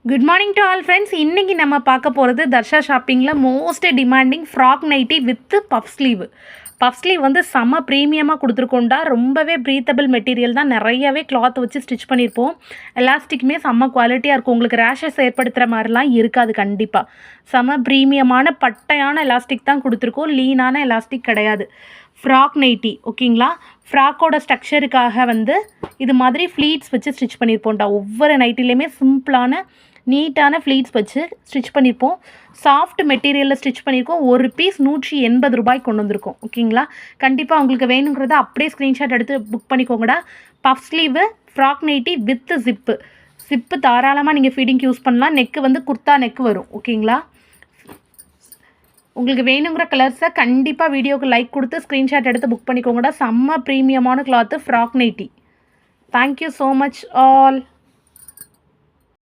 Good morning to all friends. இன்றைக்கி நம்ம பார்க்க போகிறது தர்ஷா ஷாப்பிங்கில் most demanding frock nighty with puff sleeve. Puff sleeve வந்து செம்ம ப்ரீமியமாக கொடுத்துருக்கோண்டா. ரொம்பவே ப்ரீத்தபிள் மெட்டீரியல் தான், நிறையவே கிளாத் வச்சு ஸ்டிச் பண்ணியிருப்போம். எலாஸ்டிக்குமே செம்ம குவாலிட்டியாக இருக்கும். உங்களுக்கு ரேஷஸ் ஏற்படுத்துகிற மாதிரிலாம் இருக்காது. கண்டிப்பாக செம்ம ப்ரீமியமான பட்டையான எலாஸ்டிக் தான் கொடுத்துருக்கோம், லீனான எலாஸ்டிக் கிடையாது. ஃப்ராக் நைட்டி ஓகேங்களா. ஃப்ராக்கோட ஸ்ட்ரக்சருக்காக வந்து இது மாதிரி ஃப்ளீட்ஸ் வச்சு ஸ்டிச் பண்ணியிருப்போம்டா. ஒவ்வொரு நைட்டிலையுமே சிம்பிளான நீட்டான ஃப்ளீட்ஸ் வச்சு ஸ்டிச் பண்ணியிருப்போம். சாஃப்ட் மெட்டீரியலில் ஸ்டிச் பண்ணியிருக்கோம். ஒரு பீஸ் 180 ரூபாய்க்கு கொண்டு வந்திருக்கோம் ஓகேங்களா. கண்டிப்பாக உங்களுக்கு வேணுங்கிறத அப்படியே ஸ்க்ரீன்ஷாட் எடுத்து புக் பண்ணிக்கோங்கடா. Puff sleeve frock nighty with zip தாராளமாக நீங்கள் ஃபீடிங்க்கு யூஸ் பண்ணலாம். நெக்கு வந்து குர்த்தா நெக்கு வரும் ஓகேங்களா. உங்களுக்கு வேணுங்கிற கலர்ஸை கண்டிப்பாக வீடியோக்கு லைக் கொடுத்து ஸ்க்ரீன்ஷாட் எடுத்து புக் பண்ணிக்கோங்கடா. செம்ம ப்ரீமியமான cloth frock nighty. Thank you so much all.